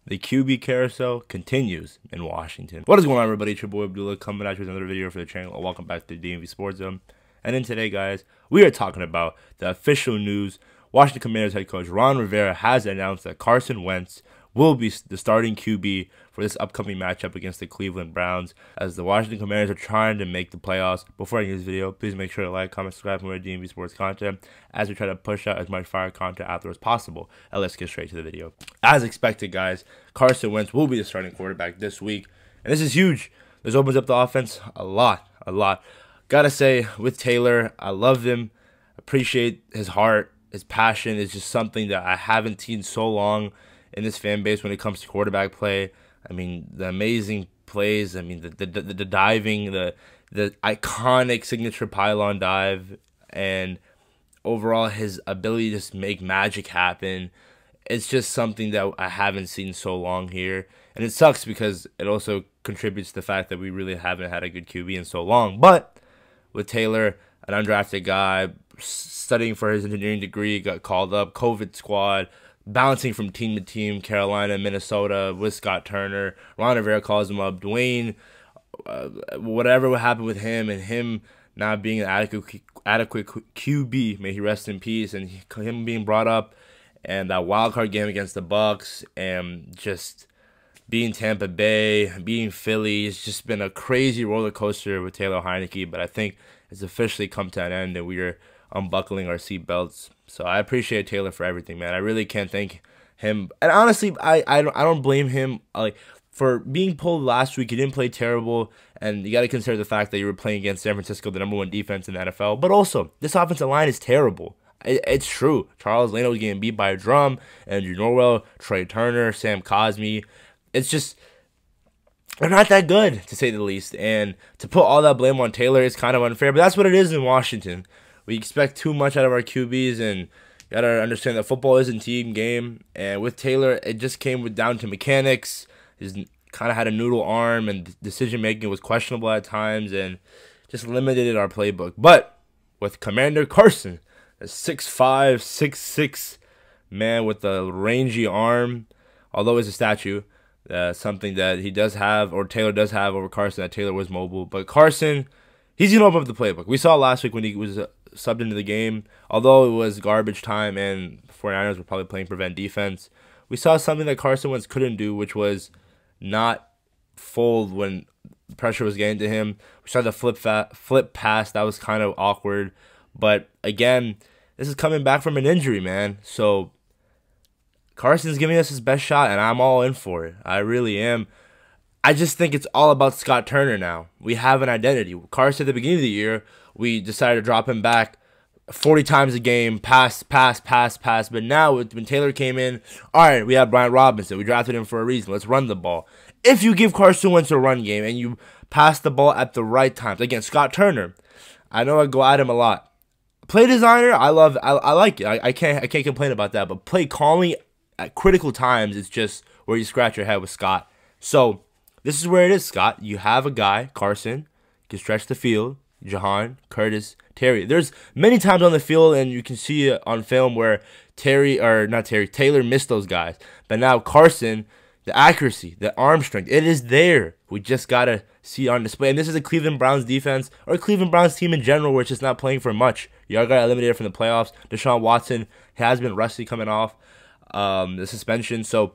The QB carousel continues in Washington. What is going on, everybody? It's your boy Abdullah coming at you with another video for the channel. Welcome back to DMVSportsZone. And in today, guys, we are talking about the official news. Washington Commanders head coach Ron Rivera has announced that Carson Wentz will be the starting QB for this upcoming matchup against the Cleveland Browns, as the Washington Commanders are trying to make the playoffs. Before I get this video, please make sure to like, comment, subscribe for more DMV Sports content as we try to push out as much fire content out there as possible. And let's get straight to the video. As expected, guys, Carson Wentz will be the starting quarterback this week, and this is huge. This opens up the offense a lot. Gotta say, with Taylor, I love him, appreciate his heart, his passion is just something that I haven't seen so long in this fan base when it comes to quarterback play. I mean, the amazing plays, I mean, the diving, the iconic signature pylon dive, and overall his ability to just make magic happen. It's just something that I haven't seen so long here. And it sucks because it also contributes to the fact that we really haven't had a good QB in so long. But with Taylor, an undrafted guy, studying for his engineering degree, got called up, COVID squad, bouncing from team to team, Carolina, Minnesota, with Scott Turner. Ron Rivera calls him up. Dwayne, whatever would happen with him and him not being an adequate QB, may he rest in peace, and him being brought up, and that wild card game against the Bucks, and just being Tampa Bay, being Philly, it's just been a crazy roller coaster with Taylor Heinicke, but I think it's officially come to an end and we are unbuckling our seatbelts. So I appreciate Taylor for everything, man. I really can't thank him. And honestly, I don't blame him for being pulled last week. He didn't play terrible, and you got to consider the fact that you were playing against San Francisco, the #1 defense in the NFL. But also, this offensive line is terrible. It's true. Charles Leno was getting beat by a drum. Andrew Norwell, Trey Turner, Sam Cosmi. It's just, they're not that good, to say the least. And to put all that blame on Taylor is kind of unfair, but that's what it is in Washington. We expect too much out of our QBs, and you got to understand that football is a team game. And with Taylor, it just came down to mechanics. He's kind of had a noodle arm, and decision-making was questionable at times, and just limited our playbook. But with Commander Carson, a 6'5", 6'6" man with a rangy arm, although it's a statue, something that he does have, or Taylor does have over Carson, that Taylor was mobile. But Carson, he's going to open up the playbook. We saw last week when he was subbed into the game, although it was garbage time and 49ers were probably playing prevent defense, we saw something that Carson Wentz couldn't do, which was not fold when pressure was getting to him. We saw the flip pass. That was kind of awkward. But again, this is coming back from an injury, man. So Carson's giving us his best shot, and I'm all in for it. I really am. I just think it's all about Scott Turner now. We have an identity. Carson, at the beginning of the year, we decided to drop him back 40 times a game, pass. But now, when Taylor came in, all right, we have Brian Robinson. We drafted him for a reason. Let's run the ball. If you give Carson Wentz a run game and you pass the ball at the right times, again, Scott Turner, I know I go at him a lot. Play designer, I like it. I can't complain about that. But play calmly at critical times is just where you scratch your head with Scott. So this is where it is, Scott. You have a guy, Carson, can stretch the field. Jahan, Curtis, Terry. There's many times on the field, and you can see it on film where Taylor missed those guys. But now Carson, the accuracy, the arm strength, it is there. We just got to see it on display. And this is a Cleveland Browns defense, or a Cleveland Browns team in general, where it's just not playing for much. You all got eliminated from the playoffs. Deshaun Watson has been rusty coming off the suspension. So,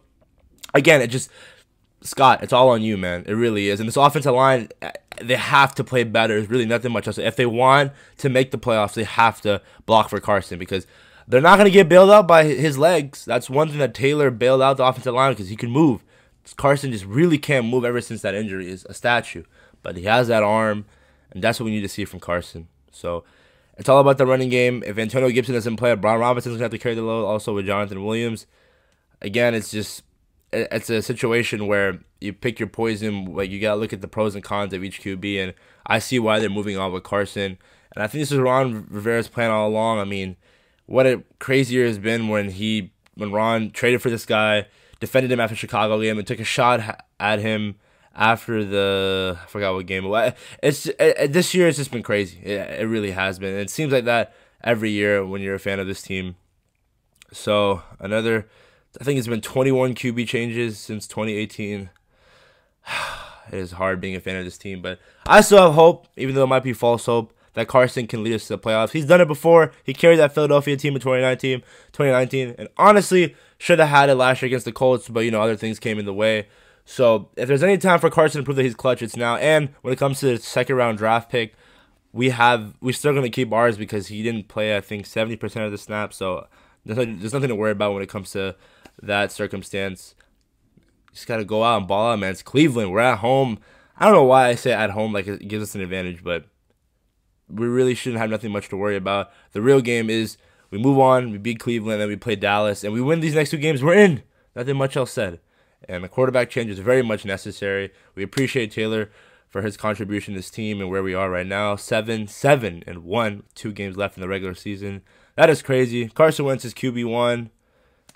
again, it just, Scott, it's all on you, man. It really is. And this offensive line, they have to play better. There's really nothing much else. If they want to make the playoffs, they have to block for Carson, because they're not going to get bailed out by his legs. That's one thing that Taylor bailed out the offensive line, because he can move. Carson just really can't move ever since that injury. Is a statue. But he has that arm, and that's what we need to see from Carson. So it's all about the running game. If Antonio Gibson doesn't play, Brian Robinson's going to have to carry the load, also with Jonathan Williams. Again, it's a situation where you pick your poison. Like, you got to look at the pros and cons of each QB, and I see why they're moving on with Carson. And I think this is Ron Rivera's plan all along. I mean, what a crazy year has been when Ron traded for this guy, defended him after Chicago game, and took a shot at him after I forgot what game it was. This year it's just been crazy. It really has been. And it seems like that every year when you're a fan of this team. So another I think it's been 21 QB changes since 2018. It is hard being a fan of this team, but I still have hope, even though it might be false hope, that Carson can lead us to the playoffs. He's done it before. He carried that Philadelphia team in 2019, and honestly, should have had it last year against the Colts, but, other things came in the way. So if there's any time for Carson to prove that he's clutch, it's now. And when it comes to the second-round draft pick, we're still going to keep ours because he didn't play, I think, 70% of the snaps. So there's nothing to worry about when it comes to that circumstance. You just got to go out and ball out, man. It's Cleveland. We're at home. I don't know why I say at home like it gives us an advantage, but we really shouldn't have nothing much to worry about. The real game is we move on, we beat Cleveland, then we play Dallas, and we win these next 2 games. We're in. Nothing much else said. And the quarterback change is very much necessary. We appreciate Taylor for his contribution to this team and where we are right now. 7-1, 2 games left in the regular season. That is crazy. Carson Wentz is QB1.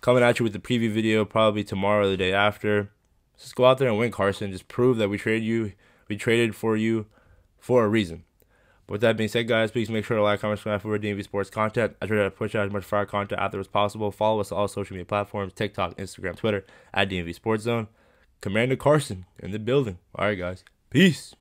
Coming at you with the preview video probably tomorrow or the day after. Just go out there and win, Carson. Just prove that we traded for you for a reason. But with that being said, guys, please make sure to like, comment, subscribe for DMV Sports content. I try to push out as much fire content out there as possible. Follow us on all social media platforms, TikTok, Instagram, Twitter, at DMVSportsZone. Commander Carson in the building. All right, guys. Peace.